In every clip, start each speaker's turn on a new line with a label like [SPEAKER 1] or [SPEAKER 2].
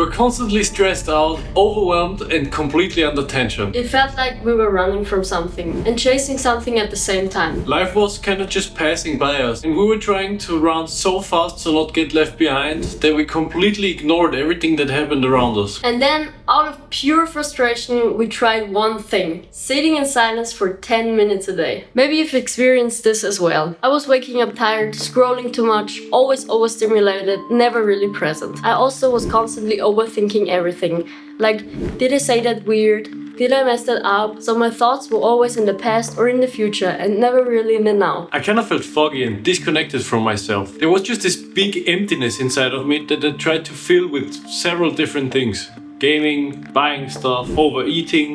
[SPEAKER 1] were constantly stressed out, overwhelmed, and completely under tension.
[SPEAKER 2] It felt like we were running from something and chasing something at the same time.
[SPEAKER 1] Life was kind of just passing by us, and we were trying to run so fast to not get left behind that we completely ignored everything that happened around us.
[SPEAKER 2] And then, out of pure frustration, we tried one thing: sitting in silence for 10 minutes a day. Maybe you've experienced this as well. I was waking up tired, scrolling too much, always overstimulated, never really present. I also was constantly overthinking everything. Like, did I say that weird? Did I mess that up? So my thoughts were always in the past or in the future and never really in the now.
[SPEAKER 1] I kind of felt foggy and disconnected from myself. There was just this big emptiness inside of me that I tried to fill with several different things. Gaming, buying stuff, overeating,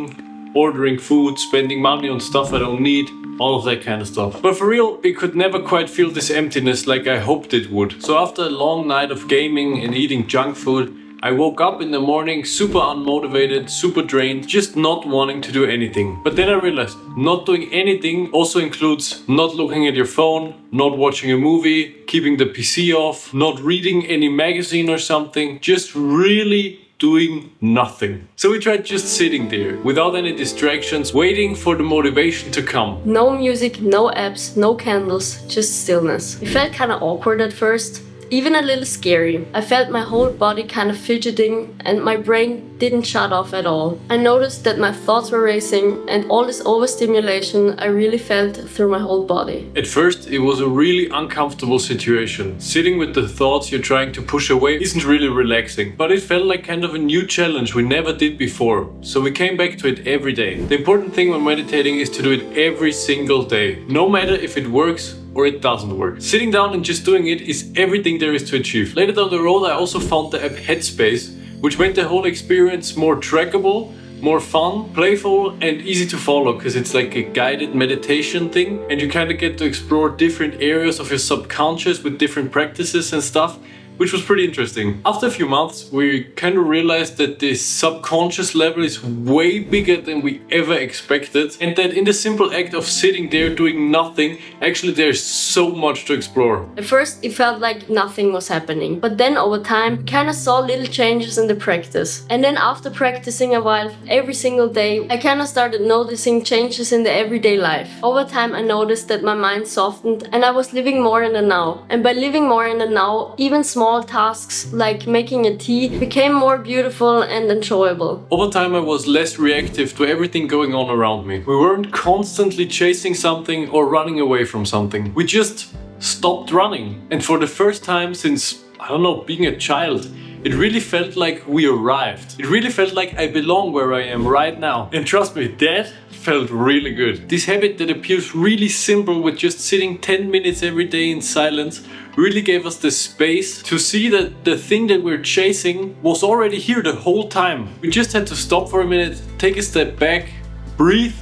[SPEAKER 1] ordering food, spending money on stuff I don't need, all of that kind of stuff. But for real, it could never quite fill this emptiness like I hoped it would. So after a long night of gaming and eating junk food, I woke up in the morning super unmotivated, super drained, just not wanting to do anything. But then I realized not doing anything also includes not looking at your phone, not watching a movie, keeping the PC off, not reading any magazine or something, just really doing nothing. So we tried just sitting there, without any distractions, waiting for the motivation to come.
[SPEAKER 2] No music, no apps, no candles, just stillness. It felt kind of awkward at first, even a little scary. I felt my whole body kind of fidgeting and my brain didn't shut off at all. I noticed that my thoughts were racing and all this overstimulation I really felt through my whole body.
[SPEAKER 1] At first, it was a really uncomfortable situation. Sitting with the thoughts you're trying to push away isn't really relaxing, but it felt like kind of a new challenge we never did before. So we came back to it every day. The important thing when meditating is to do it every single day, no matter if it works or it doesn't work. Sitting down and just doing it is everything there is to achieve. Later down the road, I also found the app Headspace, which made the whole experience more trackable, more fun, playful, and easy to follow, because it's like a guided meditation thing, and you kind of get to explore different areas of your subconscious with different practices and stuff, which was pretty interesting. After a few months, we kind of realized that this subconscious level is way bigger than we ever expected, and that in the simple act of sitting there doing nothing, actually there's so much to explore.
[SPEAKER 2] At first, it felt like nothing was happening, but then over time, I kind of saw little changes in the practice. And then after practicing a while, every single day, I kind of started noticing changes in the everyday life. Over time, I noticed that my mind softened and I was living more in the now. And by living more in the now, even small tasks like making a tea became more beautiful and enjoyable.
[SPEAKER 1] Over time, I was less reactive to everything going on around me. We weren't constantly chasing something or running away from something. We just stopped running. And for the first time since, I don't know, being a child, it really felt like we arrived. It really felt like I belong where I am right now. And trust me, that felt really good. This habit that appears really simple with just sitting 10 minutes every day in silence really gave us the space to see that the thing that we're chasing was already here the whole time. We just had to stop for a minute, take a step back, breathe,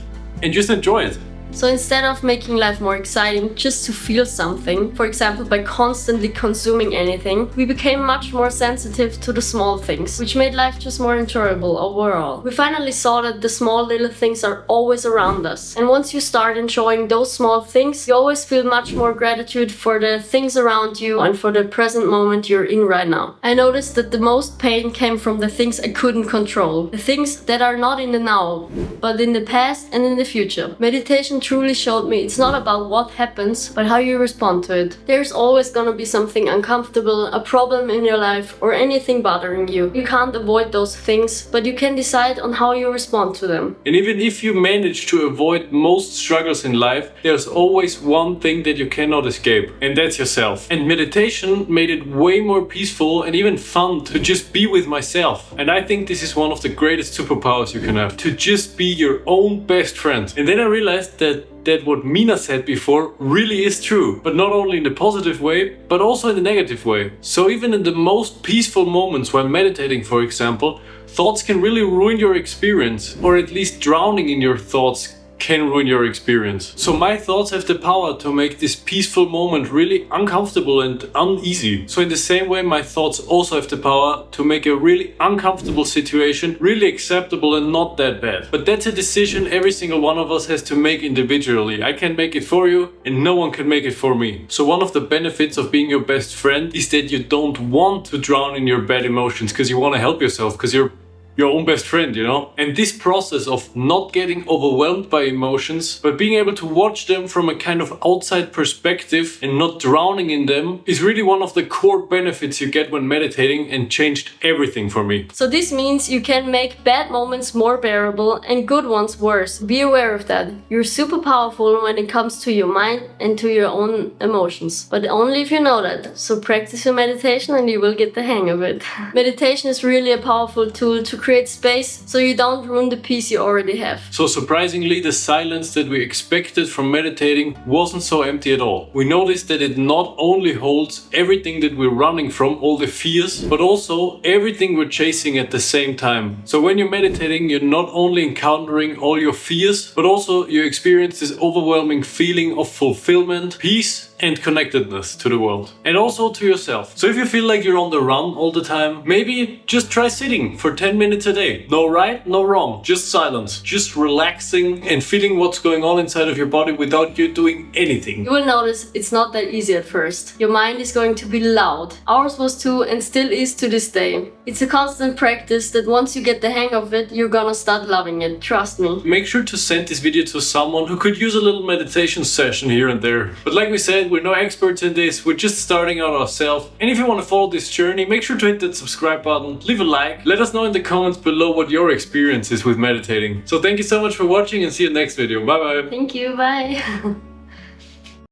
[SPEAKER 1] and just enjoy it.
[SPEAKER 2] So instead of making life more exciting just to feel something, for example by constantly consuming anything, we became much more sensitive to the small things, which made life just more enjoyable overall. We finally saw that the small little things are always around us. And once you start enjoying those small things, you always feel much more gratitude for the things around you and for the present moment you're in right now. I noticed that the most pain came from the things I couldn't control, the things that are not in the now, but in the past and in the future. Meditation truly showed me it's not about what happens, but how you respond to it. There's always gonna be something uncomfortable, a problem in your life, or anything bothering you. You can't avoid those things, but you can decide on how you respond to them.
[SPEAKER 1] And even if you manage to avoid most struggles in life, there's always one thing that you cannot escape, and that's yourself. And meditation made it way more peaceful and even fun to just be with myself. And I think this is one of the greatest superpowers you can have, to just be your own best friend. And then I realized that what Mina said before really is true, but not only in the positive way, but also in the negative way. So even in the most peaceful moments while meditating, for example, thoughts can really ruin your experience, or at least drowning in your thoughts can ruin your experience. So my thoughts have the power to make this peaceful moment really uncomfortable and uneasy. So in the same way, my thoughts also have the power to make a really uncomfortable situation really acceptable and not that bad. But that's a decision every single one of us has to make individually. I can't make it for you and no one can make it for me. So one of the benefits of being your best friend is that you don't want to drown in your bad emotions because you want to help yourself, because you're your own best friend, you know? And this process of not getting overwhelmed by emotions, but being able to watch them from a kind of outside perspective and not drowning in them, is really one of the core benefits you get when meditating, and changed everything for me.
[SPEAKER 2] So this means you can make bad moments more bearable and good ones worse. Be aware of that. You're super powerful when it comes to your mind and to your own emotions, but only if you know that. So practice your meditation and you will get the hang of it. Meditation is really a powerful tool to create space so you don't ruin the peace you already have.
[SPEAKER 1] So surprisingly, the silence that we expected from meditating wasn't so empty at all. We noticed that it not only holds everything that we're running from, all the fears, but also everything we're chasing at the same time. So when you're meditating, you're not only encountering all your fears, but also you experience this overwhelming feeling of fulfillment, peace, and connectedness to the world, and also to yourself. So if you feel like you're on the run all the time, maybe just try sitting for 10 minutes a day. No right, no wrong, just silence, just relaxing and feeling what's going on inside of your body without you doing anything.
[SPEAKER 2] You will notice it's not that easy at first. Your mind is going to be loud. Ours was too, and still is to this day. It's a constant practice that once you get the hang of it, you're gonna start loving it, trust me.
[SPEAKER 1] Make sure to send this video to someone who could use a little meditation session here and there. But like we said, we're no experts in this, we're just starting out ourselves. And if you want to follow this journey, make sure to hit that subscribe button, leave a like, let us know in the comments below what your experience is with meditating. So thank you so much for watching and see you next video. Bye bye.
[SPEAKER 2] Thank you, bye.